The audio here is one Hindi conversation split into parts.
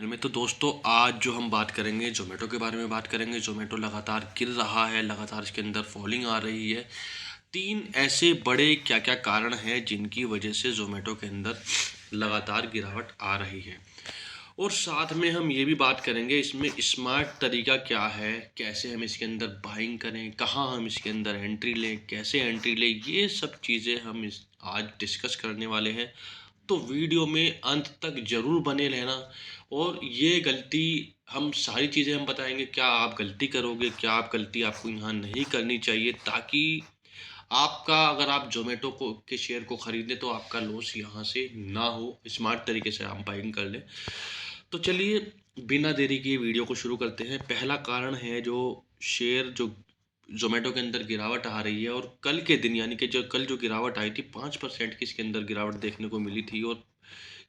में तो दोस्तों आज जो हम बात करेंगे ज़ोमैटो के बारे में बात करेंगे। ज़ोमैटो लगातार गिर रहा है, लगातार इसके अंदर फॉलिंग आ रही है। 3 ऐसे बड़े क्या-क्या कारण हैं जिनकी वजह से ज़ोमैटो के अंदर लगातार गिरावट आ रही है। और साथ में हम ये भी बात करेंगे इसमें स्मार्ट तरीका क्या है, कैसे हम इसके अंदर बाइंग करें, कहाँ हम इसके अंदर एंट्री लें, कैसे एंट्री लें, ये सब चीज़ें हम इस आज डिस्कस करने वाले हैं। तो वीडियो में अंत तक ज़रूर बने रहना। और ये गलती हम सारी चीज़ें हम बताएँगे, क्या आप गलती करोगे, क्या आप गलती आपको यहाँ नहीं करनी चाहिए, ताकि आपका अगर आप ज़ोमैटो को के शेयर को खरीदें तो आपका लॉस यहाँ से ना हो, स्मार्ट तरीके से आप बाइंग कर लें। तो चलिए बिना देरी किए वीडियो को शुरू करते हैं। पहला कारण है जो शेयर जो ज़ोमैटो के अंदर गिरावट आ रही है, और कल के दिन यानी कि जो कल जो गिरावट आई थी 5% की इसके अंदर गिरावट देखने को मिली थी। और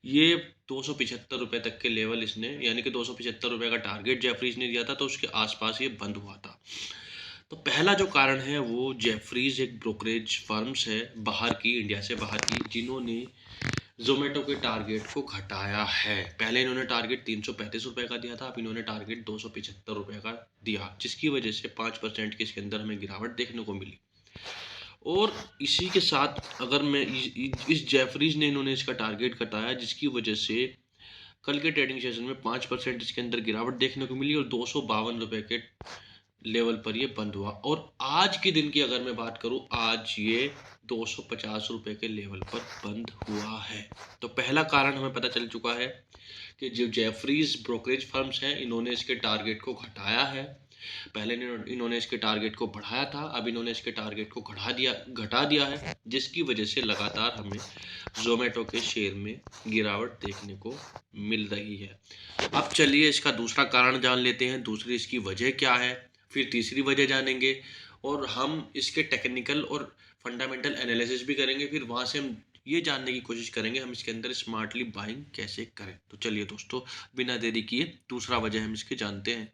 ये ₹275 तक के लेवल इसने यानी कि ₹275 का टारगेट जेफरीज़ ने दिया था, तो उसके आसपास ये बंद हुआ था। तो पहला जो कारण है वो जेफरीज़ एक ब्रोकरेज फर्म्स है बाहर की, इंडिया से बाहर की, जिन्होंने ज़ोमैटो के टारगेट को घटाया है। पहले इन्होंने टारगेट ₹335 का दिया था, अब इन्होंने टारगेट ₹275 का दिया, जिसकी वजह से 5% की इसके अंदर हमें गिरावट देखने को मिली। और इसी के साथ अगर मैं इस जेफरीज़ ने इन्होंने इसका टारगेट घटाया, जिसकी वजह से कल के ट्रेडिंग सेशन में 5% इसके अंदर गिरावट देखने को मिली और ₹252 के लेवल पर ये बंद हुआ। और आज के दिन की अगर मैं बात करूं, आज ये ₹250 के लेवल पर बंद हुआ है। तो पहला कारण हमें पता चल चुका है कि जो जेफरीज ब्रोकरेज फर्म्स हैं, इन्होंने इसके टारगेट को घटाया है। पहले इन्होंने इसके टारगेट को बढ़ाया था, अब इन्होंने इसके टारगेट को घटा दिया है, जिसकी वजह से लगातार हमें ज़ोमैटो के शेयर में गिरावट देखने को मिल रही है। अब चलिए इसका दूसरा कारण जान लेते हैं, दूसरी इसकी वजह क्या है, फिर तीसरी वजह जानेंगे, और हम इसके टेक्निकल और फंडामेंटल एनालिसिस भी करेंगे। फिर वहाँ से हम ये जानने की कोशिश करेंगे हम इसके अंदर स्मार्टली बाइंग कैसे करें। तो चलिए दोस्तों बिना देरी किए दूसरा वजह हम इसके जानते हैं।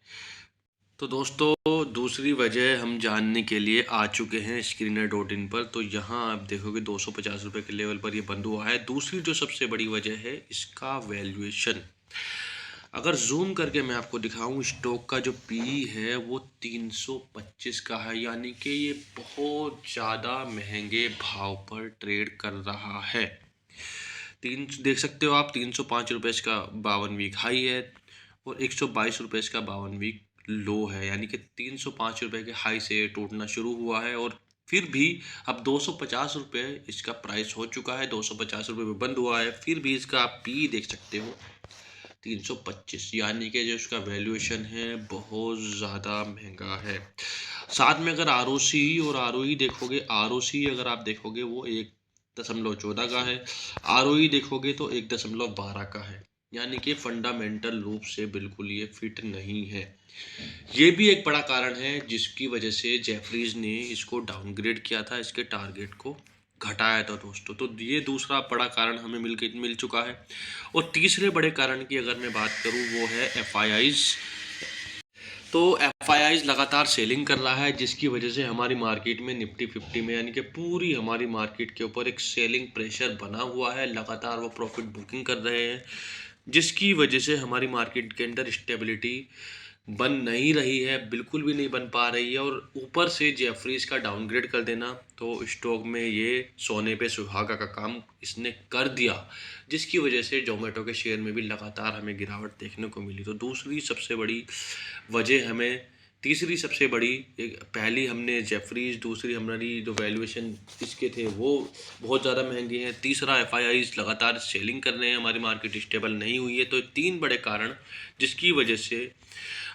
तो दोस्तों दूसरी वजह हम जानने के लिए आ चुके हैं screener.in पर। तो यहाँ आप देखोगे ₹250 के लेवल पर ये बंद हुआ है। दूसरी जो सबसे बड़ी वजह है इसका वैल्यूएशन। अगर जूम करके मैं आपको दिखाऊं, स्टॉक का जो पी है वो 325 का है, यानी कि ये बहुत ज़्यादा महंगे भाव पर ट्रेड कर रहा है। तीन देख सकते हो आप, ₹305 इसका 52 वीक हाई है और ₹122 इसका 52 वीक लो है, यानी कि ₹305 के हाई से टूटना शुरू हुआ है। और फिर भी अब ₹250 इसका प्राइस हो चुका है, ₹250 में बंद हुआ है, फिर भी इसका आप पी देख सकते हो 325, यानी कि जो इसका वैल्यूएशन है बहुत ज़्यादा महंगा है। साथ में अगर आरओसी और आरओई देखोगे, आरओसी अगर आप देखोगे वो 1.14 का है, आरओई देखोगे तो 1.12 का है, यानी कि फंडामेंटल रूप से बिल्कुल ये फिट नहीं है। ये भी एक बड़ा कारण है जिसकी वजह से जेफरीज ने इसको डाउनग्रेड किया था, इसके टारगेट को घटाया था दोस्तों। तो ये दूसरा बड़ा कारण हमें मिल चुका है। और तीसरे बड़े कारण की अगर मैं बात करूं वो है एफआईआईज। तो एफआईआईज लगातार सेलिंग कर रहा है, जिसकी वजह से हमारी मार्केट में निफ्टी 50 में यानी कि पूरी हमारी मार्केट के ऊपर एक सेलिंग प्रेशर बना हुआ है। लगातार वो प्रॉफिट बुकिंग कर रहे हैं, जिसकी वजह से हमारी मार्केट के अंदर स्टेबिलिटी बन नहीं रही है, बिल्कुल भी नहीं बन पा रही है। और ऊपर से जेफरीज का डाउनग्रेड कर देना, तो स्टॉक में ये सोने पे सुहागा का काम इसने कर दिया, जिसकी वजह से ज़ोमैटो के शेयर में भी लगातार हमें गिरावट देखने को मिली। तो दूसरी सबसे बड़ी वजह हमें, तीसरी सबसे बड़ी, एक पहली हमने जेफरीज, दूसरी हमारी जो वैल्यूएशन इसके थे वो बहुत ज़्यादा महंगे हैं, तीसरा एफआईआईज लगातार सेलिंग कर रहे हैं, हमारी मार्केट स्टेबल नहीं हुई है। तो 3 बड़े कारण जिसकी वजह से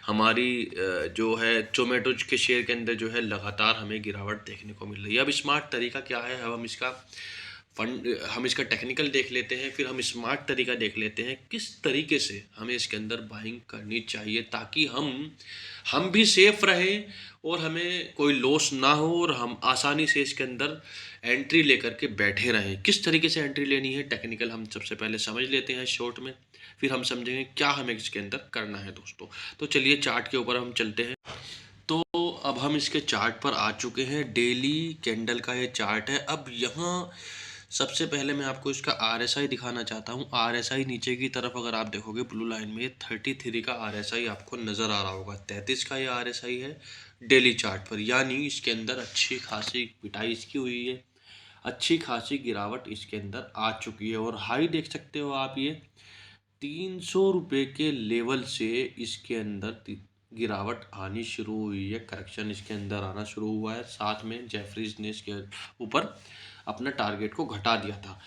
हमारी जो है ज़ोमैटो के शेयर के अंदर जो है लगातार हमें गिरावट देखने को मिल रही है। अब स्मार्ट तरीका क्या है, अब हम इसका टेक्निकल देख लेते हैं, फिर हम स्मार्ट तरीका देख लेते हैं किस तरीके से हमें इसके अंदर बाइंग करनी चाहिए, ताकि हम भी सेफ रहें और हमें कोई लॉस ना हो और हम आसानी से इसके अंदर एंट्री लेकर के बैठे रहें। किस तरीके से एंट्री लेनी है टेक्निकल हम सबसे पहले समझ लेते हैं शॉर्ट में, फिर हम समझेंगे क्या हमें इसके अंदर करना है दोस्तों। तो चलिए चार्ट के ऊपर हम चलते हैं। तो अब हम इसके चार्ट पर आ चुके हैं, डेली कैंडल का ये चार्ट है। अब यहाँ सबसे पहले मैं आपको इसका RSI दिखाना चाहता हूँ। RSI नीचे की तरफ अगर आप देखोगे ब्लू लाइन में 33 का RSI आपको नज़र आ रहा होगा। 33 का ये RSI है डेली चार्ट पर, यानी इसके अंदर अच्छी खासी पिटाई इसकी हुई है, अच्छी खासी गिरावट इसके अंदर आ चुकी है। और हाई देख सकते हो आप, ये 300 रुपये के लेवल से इसके अंदर गिरावट आनी शुरू हुई है, करेक्शन इसके अंदर आना शुरू हुआ है। साथ में जेफरीज ने इसके ऊपर अपना टारगेट को घटा दिया था।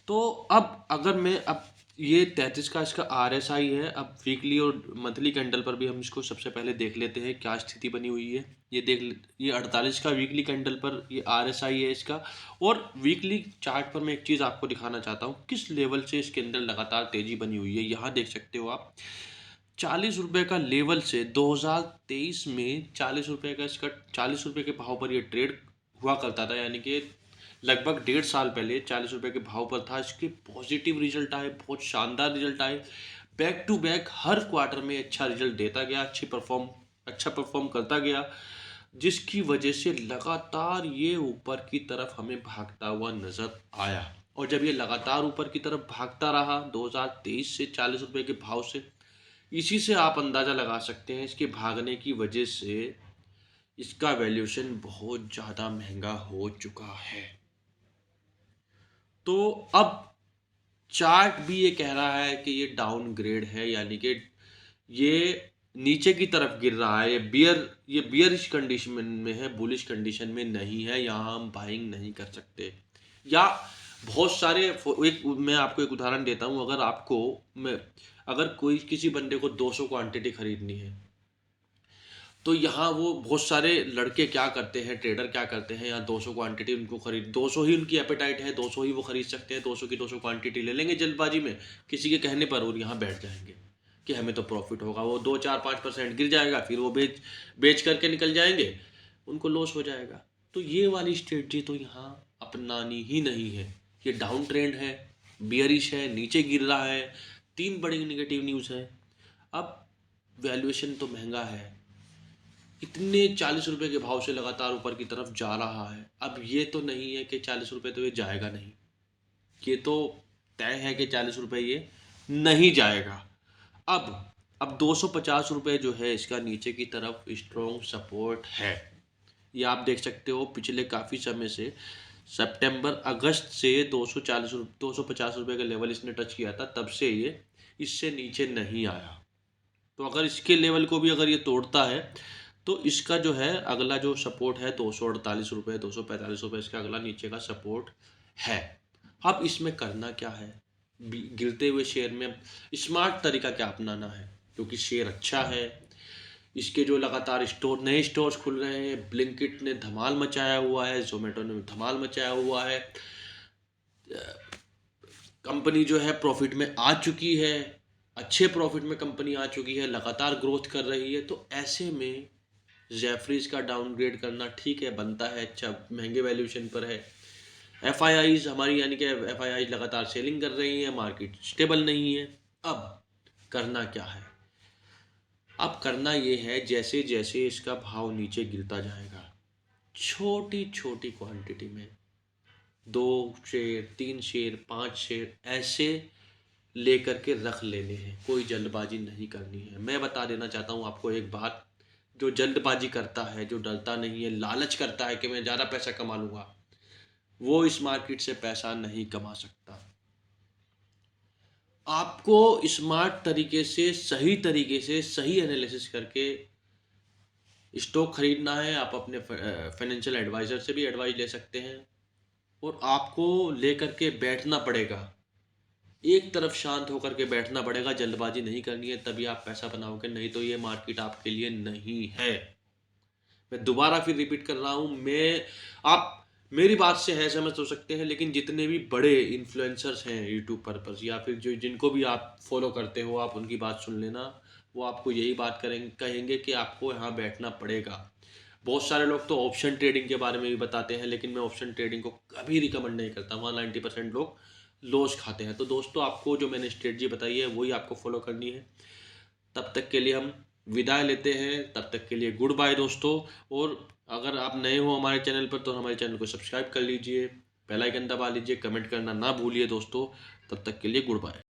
तो अब अगर मैं अब ये 33 का इसका RSI है। अब वीकली और मंथली कैंडल पर भी हम इसको सबसे पहले देख लेते हैं क्या स्थिति बनी हुई है। ये 48 का वीकली कैंडल पर ये RSI है इसका। और वीकली चार्ट पर मैं एक चीज़ आपको दिखाना चाहता हूँ किस लेवल से इसके अंदर लगातार तेज़ी बनी हुई है। यहाँ देख सकते हो आप 40 रुपये का लेवल से 2023 में 40 रुपये का इसका 40 रुपये के भाव पर ये ट्रेड हुआ करता था, यानी कि लगभग 1.5 साल पहले 40 रुपये के भाव पर था। इसके पॉजिटिव रिजल्ट आए, बहुत शानदार रिजल्ट आए, बैक टू बैक हर क्वार्टर में अच्छा रिजल्ट देता गया, अच्छा परफॉर्म करता गया, जिसकी वजह से लगातार ये ऊपर की तरफ हमें भागता हुआ नजर आया। और जब ये लगातार ऊपर की तरफ भागता रहा 2023 से 40 रुपये के भाव से, इसी से आप अंदाज़ा लगा सकते हैं इसके भागने की वजह से इसका वैल्यूएशन बहुत ज़्यादा महंगा हो चुका है। तो अब चार्ट भी ये कह रहा है कि ये डाउनग्रेड है, यानी कि ये नीचे की तरफ गिर रहा है। ये बियरिश कंडीशन में है, बुलिश कंडीशन में नहीं है। यहाँ हम बाइंग नहीं कर सकते। या बहुत सारे मैं आपको एक उदाहरण देता हूँ। अगर कोई किसी बंदे को 200 क्वांटिटी खरीदनी है, तो यहाँ वो बहुत सारे लड़के क्या करते हैं, ट्रेडर क्या करते हैं, यहाँ 200 क्वांटिटी उनको 200 ही उनकी एपेटाइट है, 200 ही वो खरीद सकते हैं, 200 की 200 क्वांटिटी ले लेंगे जल्दबाजी में किसी के कहने पर, और यहाँ बैठ जाएंगे कि हमें तो प्रॉफिट होगा। वो 2 4 5% गिर जाएगा, फिर वो बेच करके निकल जाएंगे, उनको लॉस हो जाएगा। तो ये वाली स्ट्रेटजी तो यहाँ अपनानी ही नहीं है। ये डाउन ट्रेंड है, बियरिश है, नीचे गिर रहा है, 3 बड़ी नेगेटिव न्यूज़ है। अब वैल्यूएशन तो महंगा है, इतने 40 रुपये के भाव से लगातार ऊपर की तरफ जा रहा है। अब ये तो नहीं है कि 40 रुपये तो ये जाएगा नहीं, ये तो तय है कि 40 रुपये ये नहीं जाएगा। अब 250 रुपये जो है इसका नीचे की तरफ स्ट्रॉन्ग सपोर्ट है। ये आप देख सकते हो पिछले काफ़ी समय से, सितंबर अगस्त से 250 रुपये का लेवल इसने टच किया था, तब से ये इससे नीचे नहीं आया। तो अगर इसके लेवल को भी अगर ये तोड़ता है तो इसका जो है अगला जो सपोर्ट है 248 रुपये, 245 रुपये इसका अगला नीचे का सपोर्ट है। अब इसमें करना क्या है, गिरते हुए शेयर में स्मार्ट तरीका क्या अपनाना है, क्योंकि शेयर अच्छा है। इसके जो लगातार नए स्टोर्स खुल रहे हैं, ब्लिंकिट ने धमाल मचाया हुआ है, जोमेटो ने धमाल मचाया हुआ है, कंपनी जो है प्रॉफिट में आ चुकी है, अच्छे प्रॉफिट में कंपनी आ चुकी है, लगातार ग्रोथ कर रही है। तो ऐसे में जेफरीज का डाउनग्रेड करना ठीक है, बनता है, अच्छा महंगे वैल्यूएशन पर है। एफआईआईज हमारी, यानी कि एफआईआईज लगातार सेलिंग कर रही है, मार्केट स्टेबल नहीं है। अब करना क्या है, अब करना ये है जैसे जैसे इसका भाव नीचे गिरता जाएगा, छोटी छोटी क्वांटिटी में 2 शेयर 3 शेयर 5 शेयर ऐसे लेकर के रख लेने हैं, कोई जल्दबाजी नहीं करनी है। मैं बता देना चाहता हूँ आपको एक बात, जो जल्दबाजी करता है, जो डरता नहीं है, लालच करता है कि मैं ज़्यादा पैसा कमा लूँगा, वो इस मार्केट से पैसा नहीं कमा सकता। आपको स्मार्ट तरीके से, सही तरीके से, सही एनालिसिस करके स्टॉक खरीदना है। आप अपने फाइनेंशियल एडवाइज़र से भी एडवाइस ले सकते हैं, और आपको लेकर के बैठना पड़ेगा, एक तरफ शांत होकर के बैठना पड़ेगा, जल्दबाजी नहीं करनी है, तभी आप पैसा बनाओगे, नहीं तो ये मार्केट आपके लिए नहीं है। मैं दोबारा फिर रिपीट कर रहा हूँ, आप मेरी बात से है समझ हो सकते हैं, लेकिन जितने भी बड़े इन्फ्लुएंसर्स हैं यूट्यूब पर्पस, या फिर जिनको भी आप फॉलो करते हो, आप उनकी बात सुन लेना, वो आपको यही बात कहेंगे कि आपको यहाँ बैठना पड़ेगा। बहुत सारे लोग तो ऑप्शन ट्रेडिंग के बारे में भी बताते हैं, लेकिन मैं ऑप्शन ट्रेडिंग को कभी रिकमेंड नहीं करता, वहाँ 90% लोग लॉस खाते हैं। तो दोस्तों, आपको जो मैंने स्ट्रेटजी बताई है वही आपको फॉलो करनी है। तब तक के लिए हम विदाई लेते हैं, तब तक के लिए गुड बाय दोस्तों। और अगर आप नए हो हमारे चैनल पर तो हमारे चैनल को सब्सक्राइब कर लीजिए, बेल आइकन दबा लीजिए, कमेंट करना ना भूलिए दोस्तों। तब तक के लिए गुड बाय।